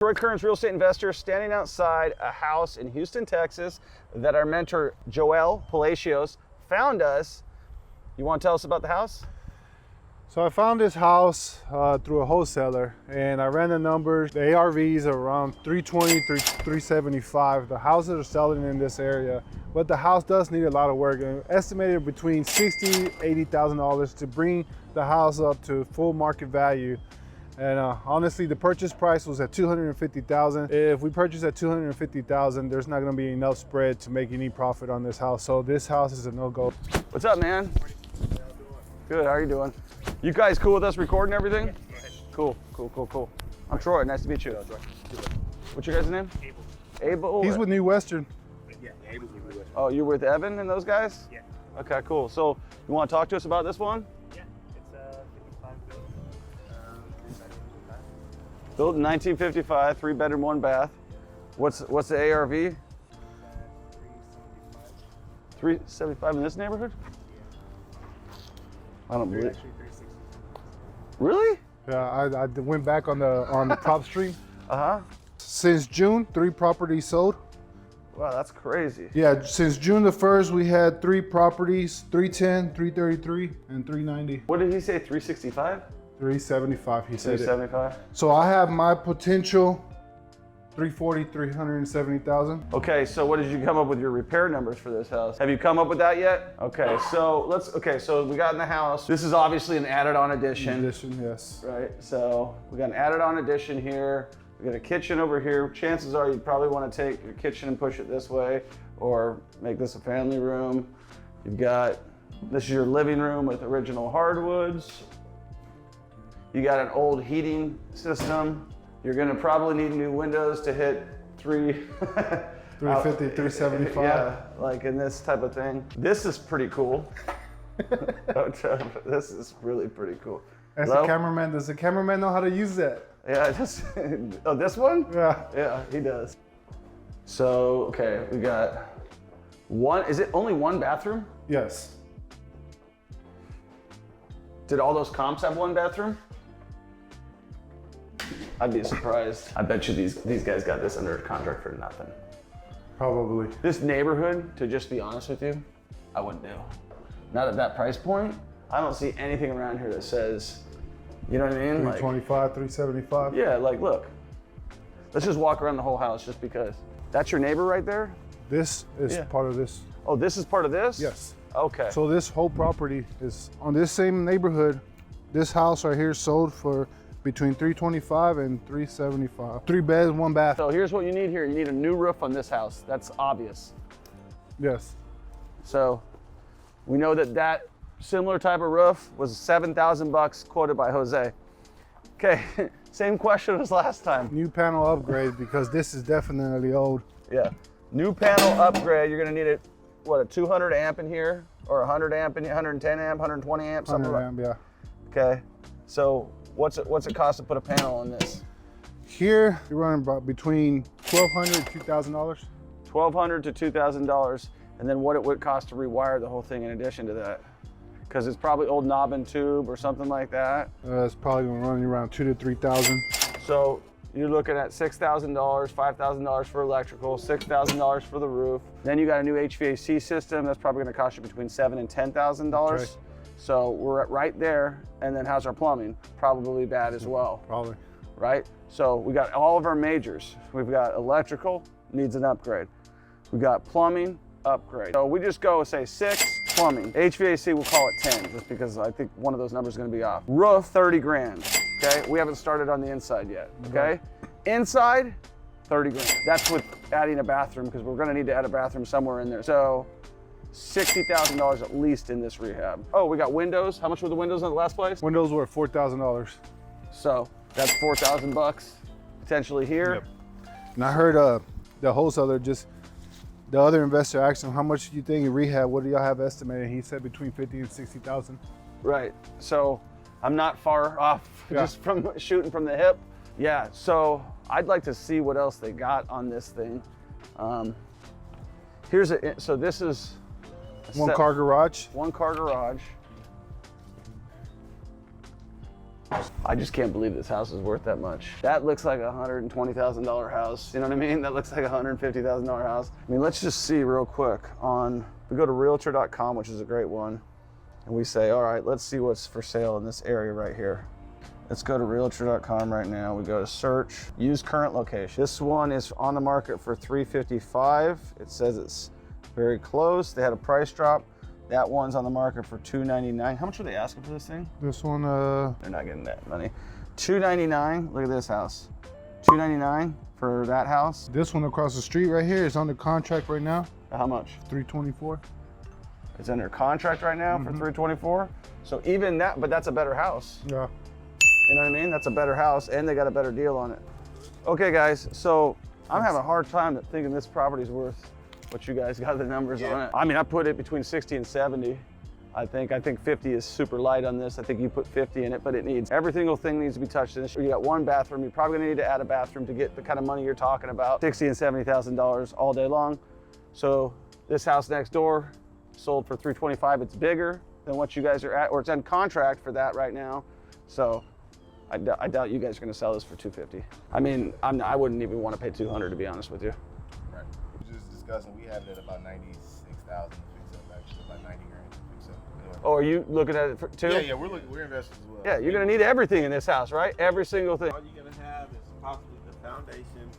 We're current real estate investors standing outside a house in Houston, Texas that our mentor Joel Palacios found us. You want to tell us about the house? So I found this house through a wholesaler, and I ran the numbers. The ARVs are around 320, 375. The houses are selling in this area, but the house does need a lot of work. Estimated between $60,000 to $80,000 to bring the house up to full market value. And honestly, the purchase price was at $250,000. If we purchase at $250,000, there's not going to be enough spread to make any profit on this house. So this house is a no-go. What's up, man? Good. How are you doing? You guys cool with us recording everything? Yeah, cool. I'm Troy. Nice to meet you. What's your guys' name? Abel. He's with New Western. Yeah, Abel's with New Western. Oh, you're with Evan and those guys? Yeah. Okay, cool. So you want to talk to us about this one? Yeah, it's a 55 build. 3 bedroom, 1 bath. Built in 1955, 3-bedroom, 1 bath. What's the ARV? 375. 375 in this neighborhood? I don't believe it. Actually 360. Really? Yeah, I went back on the prop stream. Uh-huh. Since June, 3 properties sold. Wow, that's crazy. Yeah, since June the 1st, we had 3 properties, 310, 333, and 390. What did he say, 365? 375, he said it. 375? So I have my potential 340, 370,000. Okay, so what did you come up with your repair numbers for this house? Have you come up with that yet? Okay, so so we got in the house. This is obviously an added on addition. Addition, yes. Right, so we got an added on addition here. We got a kitchen over here. Chances are you'd probably want to take your kitchen and push it this way or make this a family room. You've got, this is your living room with original hardwoods. You got an old heating system. You're gonna probably need new windows to hit 350, 375. Yeah, like in this type of thing. This is pretty cool. This is really pretty cool. That's Hello? the cameraman. Does the cameraman know how to use that? Yeah, oh, this one? Yeah. Yeah, he does. So, okay, we got one, is it only 1 bathroom? Yes. Did all those comps have 1 bathroom? I'd be surprised. I bet you these guys got this under contract for nothing. Probably. This neighborhood, to just be honest with you, I wouldn't do. Not at that price point. I don't see anything around here that says, you know what I mean? 325, 375. Yeah, like look, let's just walk around the whole house just because. That's your neighbor right there? This is part of this. Oh, this is part of this? Yes. Okay. So this whole property is on this same neighborhood. This house right here sold for between 325 and 375. 3 beds, 1 bath. So here's what you need here. You need a new roof on this house. That's obvious. Yes. So we know that similar type of roof was 7,000 bucks quoted by Jose. Okay, same question as last time. New panel upgrade because this is definitely old. Yeah, new panel upgrade. You're gonna need it, what, a 200 amp in here or 100 amp in here, 110 amp, 120 amp, something 100 amp, yeah. Okay, so what's it cost to put a panel on this? Here, you're running about between $1,200 to $2,000. $1,200 to $2,000, and then what it would cost to rewire the whole thing in addition to that. Because it's probably old knob and tube or something like that. It's probably gonna run you around $2,000 to $3,000. So you're looking at $6,000, $5,000 for electrical, $6,000 for the roof. Then you got a new HVAC system. That's probably gonna cost you between $7,000 and $10,000. Okay. So we're right there. And then how's our plumbing? Probably bad as well. Probably. Right? So we got all of our majors. We've got electrical, needs an upgrade. We got plumbing, upgrade. So we just go say 6, plumbing. HVAC, we'll call it 10, just because I think one of those numbers is gonna be off. Roof, 30 grand, okay? We haven't started on the inside yet, okay? Inside, 30 grand. That's with adding a bathroom, because we're gonna need to add a bathroom somewhere in there. So $60,000 at least in this rehab. Oh, we got windows. How much were the windows in the last place? Windows were $4,000. So that's 4,000 bucks potentially here. Yep. And I heard the wholesaler the other investor asked him, how much do you think in rehab, what do y'all have estimated? He said between 50 and 60,000. Right, so I'm not far off just from shooting from the hip. Yeah, so I'd like to see what else they got on this thing. So this is One car garage. 1 car garage. I just can't believe this house is worth that much. That looks like a $120,000 house. You know what I mean? That looks like a $150,000 house. I mean, let's just see real quick we go to realtor.com, which is a great one. And we say, all right, let's see what's for sale in this area right here. Let's go to realtor.com right now. We go to search, use current location. This one is on the market for $355. It says it's very close. They had a price drop. That one's on the market for $299. How much are they asking for this thing? This one, They're not getting that money. $299. Look at this house. $299 for that house. this one across the street right here is under contract right now. How much? $324. It's under contract right now for $324. So even that, but that's a better house. Yeah. You know what I mean? That's a better house, and they got a better deal on it. Okay, guys, so I'm having a hard time thinking this property's worth what you guys got the numbers on it. I mean, I put it between 60 and 70. I think 50 is super light on this. I think you put 50 in it, but it needs, every single thing needs to be touched in this. You got one bathroom. You're probably gonna need to add a bathroom to get the kind of money you're talking about. $60,000 and $70,000 all day long. So this house next door sold for $325. It's bigger than what you guys are at, or it's on contract for that right now. So I doubt you guys are gonna sell this for $250. I mean, I wouldn't even want to pay $200, to be honest with you. Right. We just discussing, we had it at about 96,000 fixed up, actually about 90 grand fixed up. Anyway. Oh, are you looking at it too? Yeah, we're investors as well. Yeah, you're gonna need everything in this house, right? Every single thing. All you're gonna have is possibly the foundation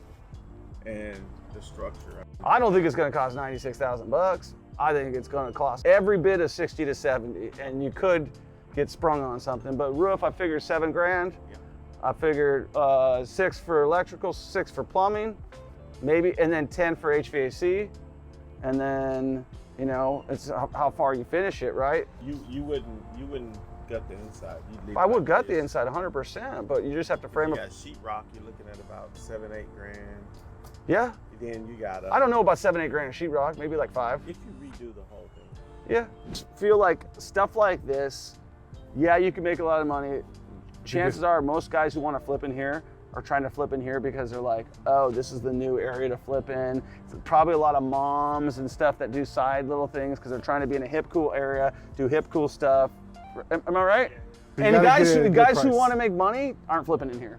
and the structure. I don't think it's gonna cost 96,000 bucks. I think it's gonna cost every bit of 60 to 70, and you could get sprung on something. But roof, I figured 7 grand. Yeah. I figured 6 for electrical, 6 for plumbing, maybe, and then 10 for HVAC. And then, you know, it's how far you finish it, right? You wouldn't gut the inside. You'd leave I it would like gut this. the inside 100%, but you just have to frame You it. got sheetrock. You're looking at about 7-8 grand. Yeah, Then you got. I don't know about 7-8 grand of sheetrock, maybe like 5. If you redo the whole thing. Yeah, feel like stuff like this, yeah, you can make a lot of money. Chances are most guys who want to flip in here are trying to flip in here because they're like, oh, this is the new area to flip in. It's probably a lot of moms and stuff that do side little things because they're trying to be in a hip, cool area, do hip, cool stuff. Am I right? You And gotta guys get a good who price. want to make money aren't flipping in here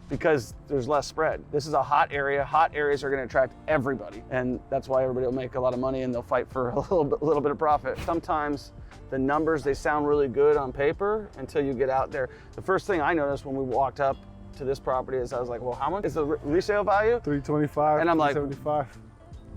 because there's less spread. This is a hot area. Hot areas are going to attract everybody, and that's why everybody will make a lot of money and they'll fight for a little bit of profit. Sometimes the numbers, they sound really good on paper until you get out there. The first thing I noticed when we walked up to this property is I was like, well, how much is the resale value? 325. And I'm like, 375.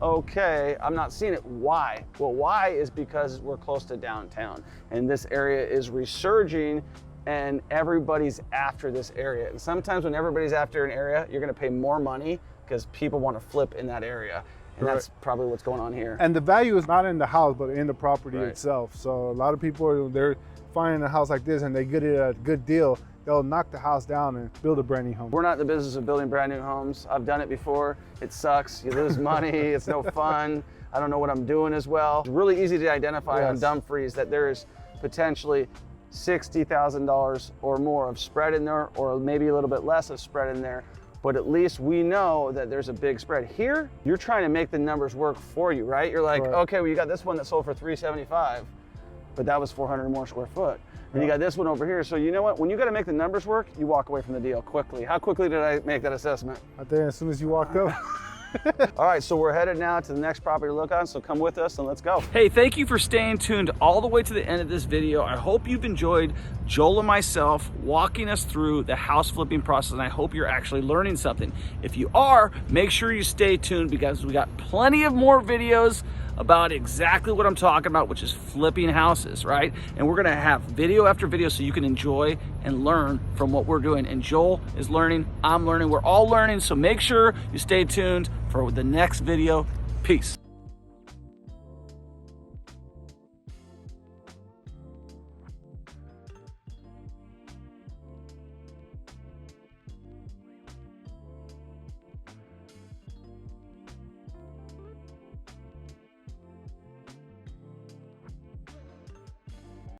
Okay, I'm not seeing it. Why? Well, why is because we're close to downtown and this area is resurging and everybody's after this area. And sometimes when everybody's after an area, you're gonna pay more money because people want to flip in that area. And that's probably what's going on here. And the value is not in the house, but in the property Right. itself. So a lot of people, they're finding a house like this and they get it at a good deal. They'll knock the house down and build a brand new home. We're not in the business of building brand new homes. I've done it before. It sucks. You lose money. It's no fun. I don't know what I'm doing as well. It's really easy to identify on Yes. Dumfries that there is potentially $60,000 or more of spread in there, or maybe a little bit less of spread in there. But at least we know that there's a big spread. Here, you're trying to make the numbers work for you, right? You're like, Right. okay, well, you got this one that sold for $375, but that was 400 more square foot. And you got this one over here. So you know what? When you got to make the numbers work, you walk away from the deal quickly. How quickly did I make that assessment? I think as soon as you walked up. All right, so we're headed now to the next property to look on, so come with us and let's go. Hey, thank you for staying tuned all the way to the end of this video. I hope you've enjoyed Joel and myself walking us through the house flipping process, and I hope you're actually learning something. If you are, make sure you stay tuned because we got plenty of more videos about exactly what I'm talking about, which is flipping houses, right? And we're gonna have video after video so you can enjoy and learn from what we're doing. And Joel is learning, I'm learning, we're all learning, so make sure you stay tuned for the next video. Peace.